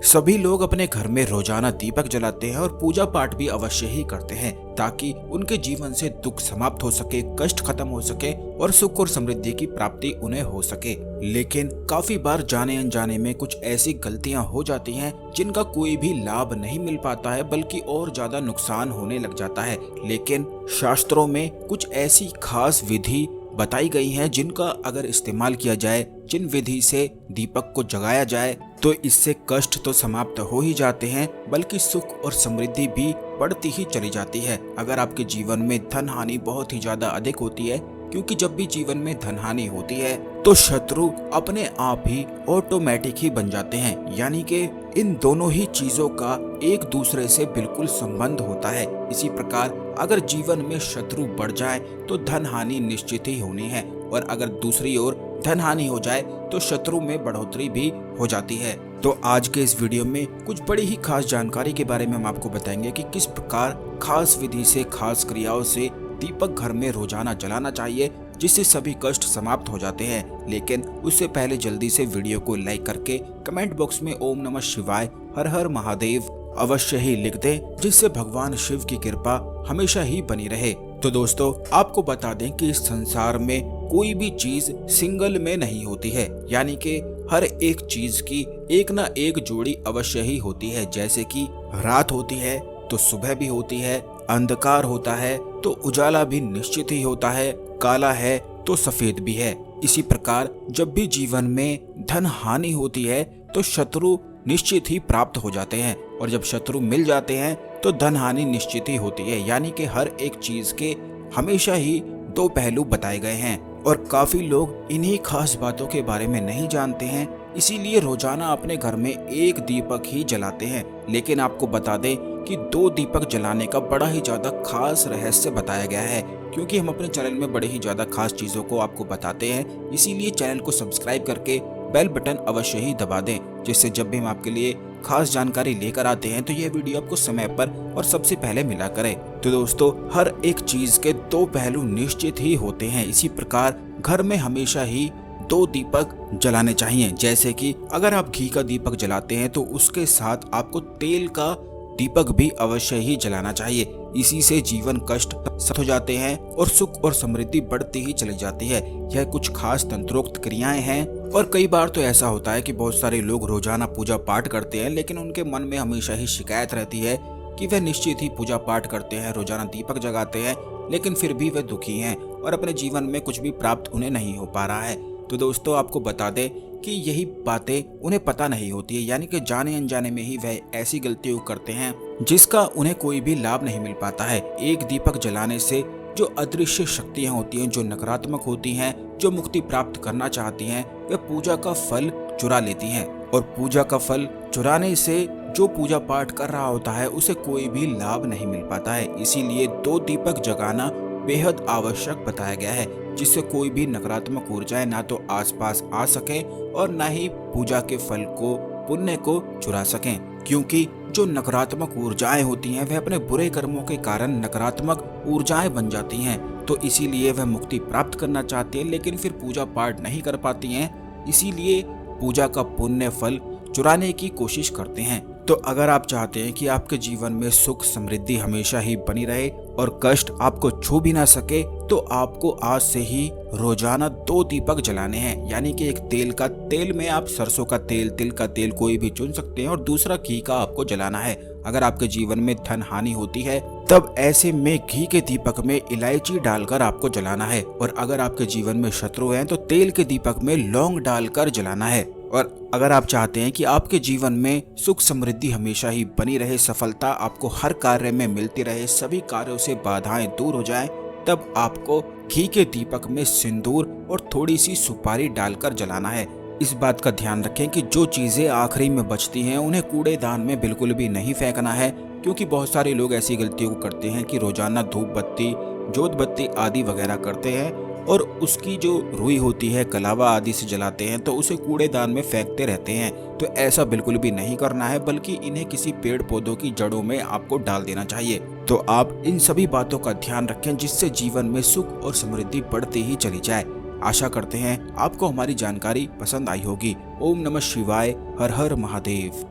सभी लोग अपने घर में रोजाना दीपक जलाते हैं और पूजा पाठ भी अवश्य ही करते हैं ताकि उनके जीवन से दुख समाप्त हो सके, कष्ट खत्म हो सके और सुख और समृद्धि की प्राप्ति उन्हें हो सके। लेकिन काफी बार जाने अनजाने में कुछ ऐसी गलतियां हो जाती हैं जिनका कोई भी लाभ नहीं मिल पाता है, बल्कि और ज्यादा नुकसान होने लग जाता है। लेकिन शास्त्रों में कुछ ऐसी खास विधि बताई गई हैं जिनका अगर इस्तेमाल किया जाए, जिन विधि से दीपक को जगाया जाए, तो इससे कष्ट तो समाप्त हो ही जाते हैं बल्कि सुख और समृद्धि भी बढ़ती ही चली जाती है। अगर आपके जीवन में धन हानि बहुत ही ज्यादा अधिक होती है, क्योंकि जब भी जीवन में धन हानि होती है तो शत्रु अपने आप ही ऑटोमेटिक ही बन जाते हैं, यानी कि इन दोनों ही चीजों का एक दूसरे से बिल्कुल संबंध होता है। इसी प्रकार अगर जीवन में शत्रु बढ़ जाए तो धन हानि निश्चित ही होनी है, और अगर दूसरी ओर धन हानि हो जाए तो शत्रु में बढ़ोतरी भी हो जाती है। तो आज के इस वीडियो में कुछ बड़ी ही खास जानकारी के बारे में हम आपको बताएंगे कि किस प्रकार खास विधि से, खास क्रियाओं से दीपक घर में रोजाना जलाना चाहिए, जिससे सभी कष्ट समाप्त हो जाते हैं। लेकिन उससे पहले जल्दी से वीडियो को लाइक करके कमेंट बॉक्स में ओम नमः शिवाय, हर हर महादेव अवश्य ही लिख दें, जिससे भगवान शिव की कृपा हमेशा ही बनी रहे। तो दोस्तों, आपको बता दें कि इस संसार में कोई भी चीज सिंगल में नहीं होती है, यानी कि हर एक चीज की एक ना एक जोड़ी अवश्य ही होती है। जैसे कि रात होती है तो सुबह भी होती है, अंधकार होता है तो उजाला भी निश्चित ही होता है, काला है तो सफेद भी है। इसी प्रकार जब भी जीवन में धन हानि होती है तो शत्रु निश्चित ही प्राप्त हो जाते हैं, और जब शत्रु मिल जाते हैं तो धन हानि निश्चित ही होती है। यानी कि हर एक चीज के हमेशा ही दो पहलू बताए गए हैं, और काफी लोग इन्हीं खास बातों के बारे में नहीं जानते हैं, इसीलिए रोजाना अपने घर में एक दीपक ही जलाते हैं। लेकिन आपको बता दें कि दो दीपक जलाने का बड़ा ही ज्यादा खास रहस्य बताया गया है, क्योंकि हम अपने चैनल में बड़े ही ज्यादा खास चीजों को आपको बताते हैं। इसीलिए चैनल को सब्सक्राइब करके बेल बटन अवश्य ही दबा दें, जिससे जब भी हम आपके लिए खास जानकारी लेकर आते हैं तो यह वीडियो आपको समय पर और सबसे पहले मिला करे। तो दोस्तों, हर एक चीज के दो पहलू निश्चित ही होते हैं। इसी प्रकार घर में हमेशा ही दो दीपक जलाने चाहिए। जैसे कि अगर आप घी का दीपक जलाते हैं तो उसके साथ आपको तेल का दीपक भी अवश्य ही जलाना चाहिए। इसी से जीवन कष्ट खत्म हो जाते हैं और सुख और समृद्धि बढ़ती ही चली जाती है। यह कुछ खास तंत्रोक्त क्रियाएं हैं, और कई बार तो ऐसा होता है कि बहुत सारे लोग रोजाना पूजा पाठ करते हैं, लेकिन उनके मन में हमेशा ही शिकायत रहती है कि वह निश्चित ही पूजा पाठ करते हैं, रोजाना दीपक जगाते हैं, लेकिन फिर भी वह दुखी हैं और अपने जीवन में कुछ भी प्राप्त उन्हें नहीं हो पा रहा है। तो दोस्तों, आपको बता दें कि यही बातें उन्हें पता नहीं होती है, यानी कि जाने अनजाने में ही वह ऐसी गलतियों करते हैं जिसका उन्हें कोई भी लाभ नहीं मिल पाता है। एक दीपक जलाने से जो अदृश्य शक्तियां होती हैं, जो नकारात्मक होती हैं, जो मुक्ति प्राप्त करना चाहती हैं, वे पूजा का फल चुरा लेती हैं, और पूजा का फल चुराने से जो पूजा पाठ कर रहा होता है उसे कोई भी लाभ नहीं मिल पाता है। इसीलिए दो दीपक जगाना बेहद आवश्यक बताया गया है, जिससे कोई भी नकारात्मक ऊर्जाएं ना तो आसपास आ सके और ना ही पूजा के फल को, पुण्य को चुरा सकें। क्योंकि जो नकारात्मक ऊर्जाएं होती हैं वह अपने बुरे कर्मों के कारण नकारात्मक ऊर्जाएं बन जाती हैं, तो इसीलिए वह मुक्ति प्राप्त करना चाहती है लेकिन फिर पूजा पाठ नहीं कर पाती हैं, इसीलिए पूजा का पुण्य फल चुराने की कोशिश करते हैं। तो अगर आप चाहते हैं कि आपके जीवन में सुख समृद्धि हमेशा ही बनी रहे और कष्ट आपको छू भी ना सके, तो आपको आज से ही रोजाना दो दीपक जलाने हैं। यानी कि एक तेल में आप सरसों का तेल, तिल का तेल कोई भी चुन सकते हैं, और दूसरा घी का आपको जलाना है। अगर आपके जीवन में धन हानि होती है तब ऐसे में घी के दीपक में इलायची डालकर आपको जलाना है, और अगर आपके जीवन में शत्रु हैं तो तेल के दीपक में लौंग डालकर जलाना है। और अगर आप चाहते हैं कि आपके जीवन में सुख समृद्धि हमेशा ही बनी रहे, सफलता आपको हर कार्य में मिलती रहे, सभी कार्यों से बाधाएं दूर हो जाएं, तब आपको घी के दीपक में सिंदूर और थोड़ी सी सुपारी डालकर जलाना है। इस बात का ध्यान रखें कि जो चीजें आखिरी में बचती हैं उन्हें कूड़ेदान में बिल्कुल भी नहीं फेंकना है, क्योंकि बहुत सारे लोग ऐसी गलतियों को करते हैं कि रोजाना धूप बत्ती, जोत बत्ती आदि वगैरह करते हैं और उसकी जो रुई होती है कलावा आदि से जलाते हैं तो उसे कूड़ेदान में फेंकते रहते हैं। तो ऐसा बिल्कुल भी नहीं करना है, बल्कि इन्हें किसी पेड़ पौधों की जड़ों में आपको डाल देना चाहिए। तो आप इन सभी बातों का ध्यान रखें, जिससे जीवन में सुख और समृद्धि बढ़ती ही चली जाए। आशा करते हैं आपको हमारी जानकारी पसंद आई होगी। ओम नमः शिवाय, हर हर महादेव।